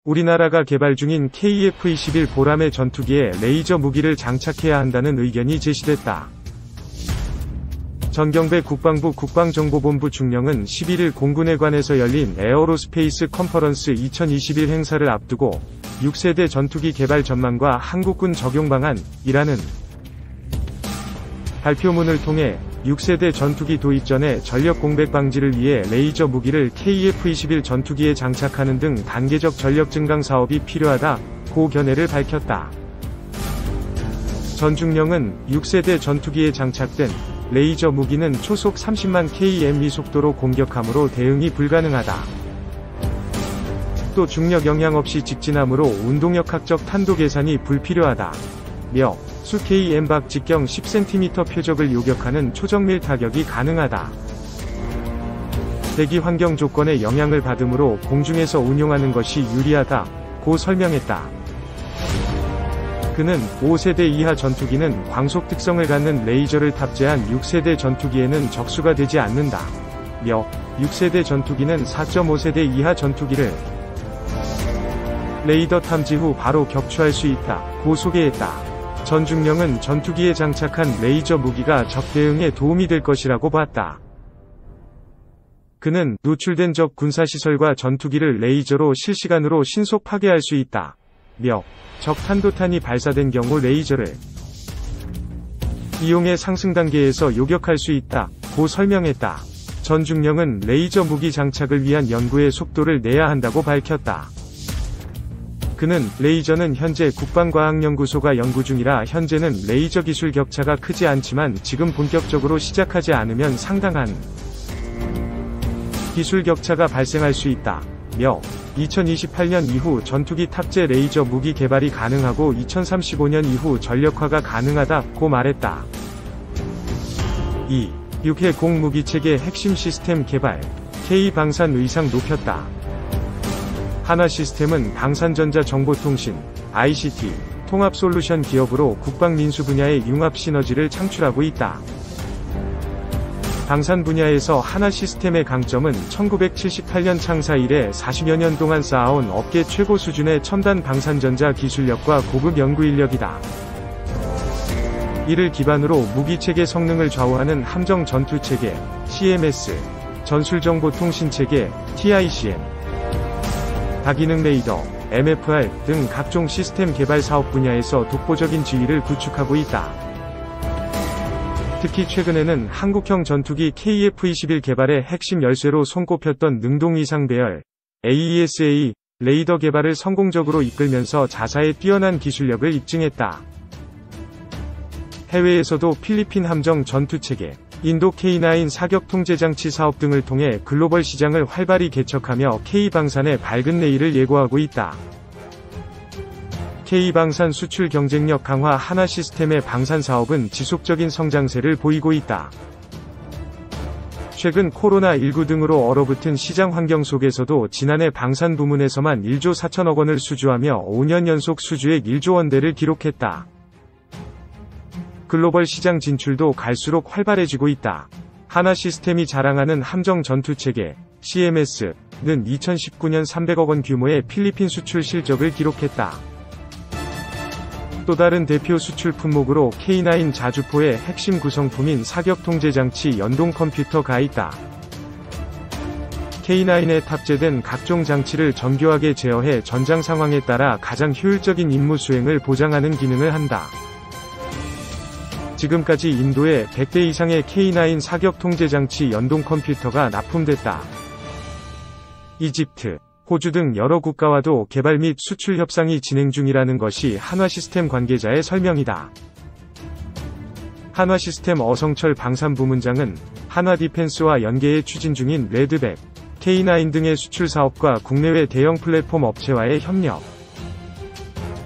우리나라가 개발 중인 KF-21 보람의 전투기에 레이저 무기를 장착해야 한다는 의견이 제시됐다. 전경배 국방부 국방정보본부 중령은 11일 공군회관에서 열린 에어로스페이스 컨퍼런스 2021 행사를 앞두고 6세대 전투기 개발 전망과 한국군 적용 방안이라는 발표문을 통해 6세대 전투기 도입 전에 전력 공백 방지를 위해 레이저 무기를 KF-21 전투기에 장착하는 등 단계적 전력 증강 사업이 필요하다고 견해를 밝혔다. 전 중령은 6세대 전투기에 장착된 레이저 무기는 초속 30만 km 속도로 공격함으로 대응이 불가능하다. 또 중력 영향 없이 직진함으로 운동역학적 탄도 계산이 불필요하다. 며 수 km/박 직경 10cm 표적을 요격하는 초정밀 타격이 가능하다. 대기 환경 조건에 영향을 받으므로 공중에서 운용하는 것이 유리하다고 설명했다. 그는 5세대 이하 전투기는 광속 특성을 갖는 레이저를 탑재한 6세대 전투기에는 적수가 되지 않는다. 며 6세대 전투기는 4.5세대 이하 전투기를 레이더 탐지 후 바로 격추할 수 있다고 소개했다. 전 중령은 전투기에 장착한 레이저 무기가 적 대응에 도움이 될 것이라고 봤다. 그는 노출된 적 군사시설과 전투기를 레이저로 실시간으로 신속 파괴할 수 있다. 며 적 탄도탄이 발사된 경우 레이저를 이용해 상승 단계에서 요격할 수 있다고 설명했다. 전 중령은 레이저 무기 장착을 위한 연구에 속도를 내야 한다고 밝혔다. 그는 레이저는 현재 국방과학연구소가 연구 중이라 현재는 레이저 기술 격차가 크지 않지만 지금 본격적으로 시작하지 않으면 상당한 기술 격차가 발생할 수 있다. 며 2028년 이후 전투기 탑재 레이저 무기 개발이 가능하고 2035년 이후 전력화가 가능하다고 말했다. 2. 6해 공무기체계 핵심 시스템 개발, K방산 의상 높였다. 한화시스템은 방산전자 정보통신, ICT, 통합솔루션 기업으로 국방민수 분야의 융합 시너지를 창출하고 있다. 방산 분야에서 한화시스템의 강점은 1978년 창사 이래 40여 년 동안 쌓아온 업계 최고 수준의 첨단 방산전자 기술력과 고급 연구인력이다. 이를 기반으로 무기체계 성능을 좌우하는 함정 전투체계, CMS, 전술정보통신체계, TICM, 다기능 레이더, MFR 등 각종 시스템 개발 사업 분야에서 독보적인 지위를 구축하고 있다. 특히 최근에는 한국형 전투기 KF-21 개발의 핵심 열쇠로 손꼽혔던 능동 이상 배열, AESA, 레이더 개발을 성공적으로 이끌면서 자사의 뛰어난 기술력을 입증했다. 해외에서도 필리핀 함정 전투체계, 인도 K9 사격 통제장치 사업 등을 통해 글로벌 시장을 활발히 개척하며 K방산의 밝은 내일을 예고하고 있다. K방산 수출 경쟁력 강화 한화시스템의 방산 사업은 지속적인 성장세를 보이고 있다. 최근 코로나19 등으로 얼어붙은 시장 환경 속에서도 지난해 방산 부문에서만 1조 4천억 원을 수주하며 5년 연속 수주액 1조 원대를 기록했다. 글로벌 시장 진출도 갈수록 활발해지고 있다. 한화시스템이 자랑하는 함정 전투체계, CMS는 2019년 300억 원 규모의 필리핀 수출 실적을 기록했다. 또 다른 대표 수출 품목으로 K9 자주포의 핵심 구성품인 사격 통제장치 연동 컴퓨터가 있다. K9에 탑재된 각종 장치를 정교하게 제어해 전장 상황에 따라 가장 효율적인 임무 수행을 보장하는 기능을 한다. 지금까지 인도에 100대 이상의 K9 사격 통제장치 연동 컴퓨터가 납품됐다. 이집트, 호주 등 여러 국가와도 개발 및 수출 협상이 진행 중이라는 것이 한화시스템 관계자의 설명이다. 한화시스템 어성철 방산부문장은 한화디펜스와 연계해 추진 중인 레드백, K9 등의 수출 사업과 국내외 대형 플랫폼 업체와의 협력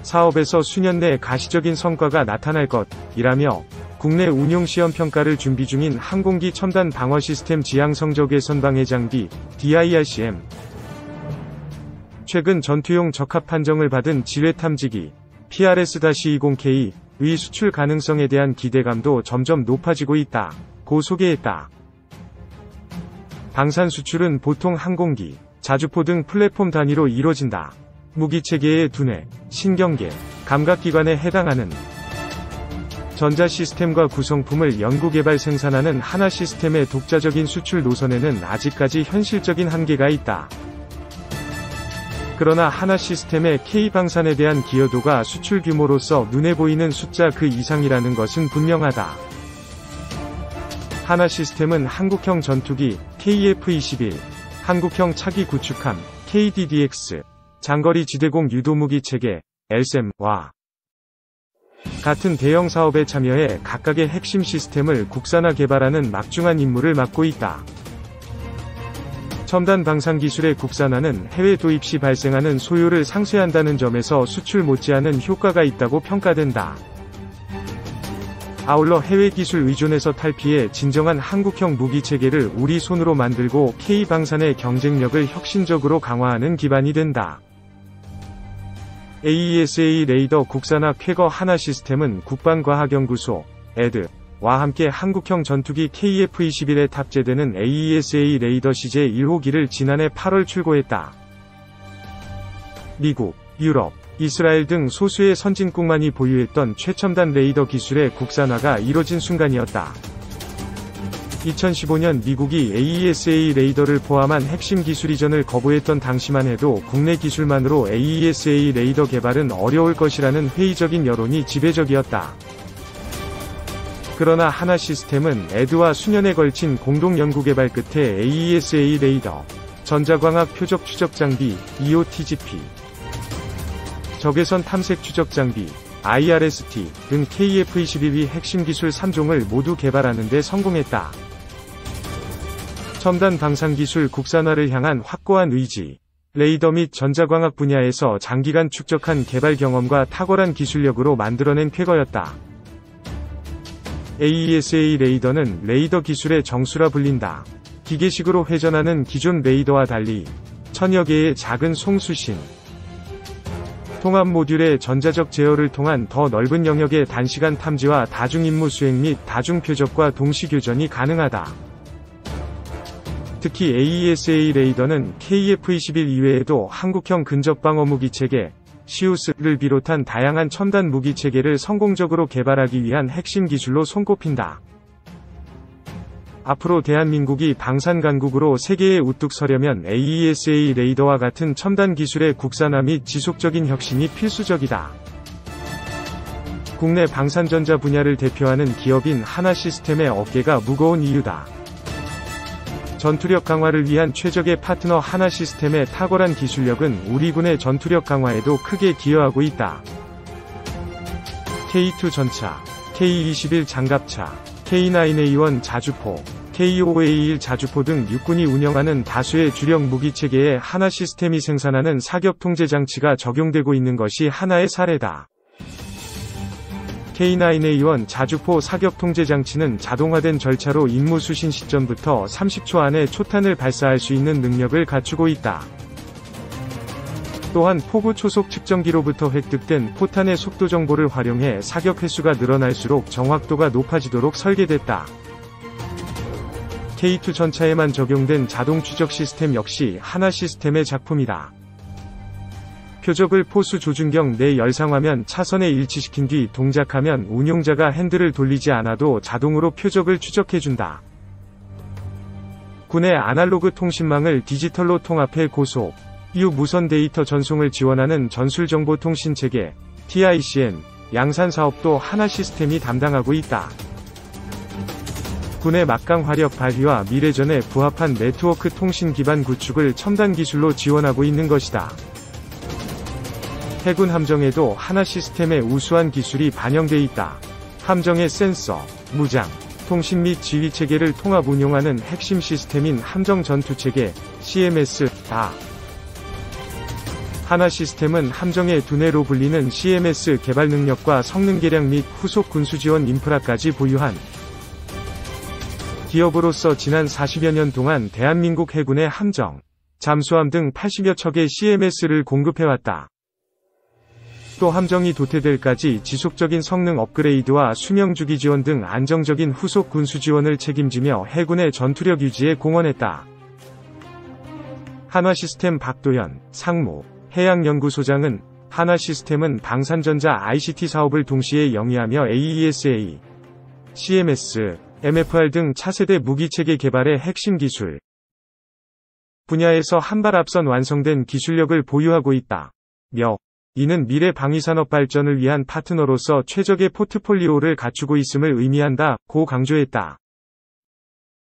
사업에서 수년 내 가시적인 성과가 나타날 것이라며 국내 운용 시험 평가를 준비 중인 항공기 첨단 방어 시스템 지향 성적 개선 방해 장비 DIRCM, 최근 전투용 적합 판정을 받은 지뢰 탐지기 PRS-20K의 수출 가능성에 대한 기대감도 점점 높아지고 있다고 소개했다. 방산 수출은 보통 항공기, 자주포 등 플랫폼 단위로 이뤄진다. 무기체계의 두뇌, 신경계, 감각기관에 해당하는 전자 시스템과 구성품을 연구개발 생산하는 하나 시스템의 독자적인 수출 노선에는 아직까지 현실적인 한계가 있다. 그러나 하나 시스템의 K방산에 대한 기여도가 수출 규모로서 눈에 보이는 숫자 그 이상이라는 것은 분명하다. 하나 시스템은 한국형 전투기 KF-21, 한국형 차기 구축함 KDDX, 장거리 지대공 유도무기 체계 LSAM과 같은 대형 사업에 참여해 각각의 핵심 시스템을 국산화 개발하는 막중한 임무를 맡고 있다. 첨단 방산 기술의 국산화는 해외 도입 시 발생하는 소요를 상쇄한다는 점에서 수출 못지않은 효과가 있다고 평가된다. 아울러 해외 기술 의존에서 탈피해 진정한 한국형 무기 체계를 우리 손으로 만들고 K방산의 경쟁력을 혁신적으로 강화하는 기반이 된다. AESA 레이더 국산화 쾌거 하나 시스템은 국방과학연구소 ED와 함께 한국형 전투기 KF-21에 탑재되는 AESA 레이더 시제 1호기를 지난해 8월 출고했다. 미국, 유럽, 이스라엘 등 소수의 선진국만이 보유했던 최첨단 레이더 기술의 국산화가 이뤄진 순간이었다. 2015년 미국이 AESA 레이더를 포함한 핵심 기술 이전을 거부했던 당시만 해도 국내 기술만으로 AESA 레이더 개발은 어려울 것이라는 회의적인 여론이 지배적이었다. 그러나 하나 시스템은 ED와 수년에 걸친 공동 연구 개발 끝에 AESA 레이더, 전자광학 표적 추적 장비, EOTGP, 적외선 탐색 추적 장비, IRST 등 KF-21의 핵심 기술 3종을 모두 개발하는 데 성공했다. 첨단 방산 기술 국산화를 향한 확고한 의지, 레이더 및 전자광학 분야에서 장기간 축적한 개발 경험과 탁월한 기술력으로 만들어낸 쾌거였다. AESA 레이더는 레이더 기술의 정수라 불린다. 기계식으로 회전하는 기존 레이더와 달리 천여 개의 작은 송수신 통합 모듈의 전자적 제어를 통한 더 넓은 영역의 단시간 탐지와 다중임무 수행 및 다중표적과 동시교전이 가능하다. 특히 AESA 레이더는 KF-21 이외에도 한국형 근접방어무기 체계, 시우스를 비롯한 다양한 첨단 무기 체계를 성공적으로 개발하기 위한 핵심 기술로 손꼽힌다. 앞으로 대한민국이 방산 강국으로 세계에 우뚝 서려면 AESA 레이더와 같은 첨단 기술의 국산화 및 지속적인 혁신이 필수적이다. 국내 방산전자 분야를 대표하는 기업인 하나 시스템의 어깨가 무거운 이유다. 전투력 강화를 위한 최적의 파트너 하나 시스템의 탁월한 기술력은 우리 군의 전투력 강화에도 크게 기여하고 있다. K2 전차, K21 장갑차, K9A1 자주포, K5A1 자주포 등 육군이 운영하는 다수의 주력 무기체계에 하나 시스템이 생산하는 사격 통제 장치가 적용되고 있는 것이 하나의 사례다. K9A1 자주포 사격 통제 장치는 자동화된 절차로 임무 수신 시점부터 30초 안에 초탄을 발사할 수 있는 능력을 갖추고 있다. 또한 포구 초속 측정기로부터 획득된 포탄의 속도 정보를 활용해 사격 횟수가 늘어날수록 정확도가 높아지도록 설계됐다. K2 전차에만 적용된 자동 추적 시스템 역시 하나 시스템의 작품이다. 표적을 포수 조준경 내 열상화면 차선에 일치시킨 뒤 동작하면 운용자가 핸들을 돌리지 않아도 자동으로 표적을 추적해준다. 군의 아날로그 통신망을 디지털로 통합해 고속, 유무선 데이터 전송을 지원하는 전술정보통신체계, TICN, 양산 사업도 하나 시스템이 담당하고 있다. 군의 막강 화력 발휘와 미래전에 부합한 네트워크 통신 기반 구축을 첨단 기술로 지원하고 있는 것이다. 해군 함정에도 하나 시스템의 우수한 기술이 반영돼 있다. 함정의 센서, 무장, 통신 및 지휘체계를 통합 운용하는 핵심 시스템인 함정 전투체계, CMS-다. 하나 시스템은 함정의 두뇌로 불리는 CMS 개발 능력과 성능 개량 및 후속 군수 지원 인프라까지 보유한 기업으로서 지난 40여 년 동안 대한민국 해군의 함정, 잠수함 등 80여 척의 CMS를 공급해왔다. 또 함정이 도태될까지 지속적인 성능 업그레이드와 수명주기 지원 등 안정적인 후속 군수 지원을 책임지며 해군의 전투력 유지에 공헌했다. 한화 시스템 박도현, 상무, 해양연구소장은 한화시스템은 방산전자 ICT 사업을 동시에 영위하며 AESA, CMS, MFR 등 차세대 무기체계 개발의 핵심 기술 분야에서 한 발 앞선 완성된 기술력을 보유하고 있다. 이는 미래 방위산업 발전을 위한 파트너로서 최적의 포트폴리오를 갖추고 있음을 의미한다 고 강조했다.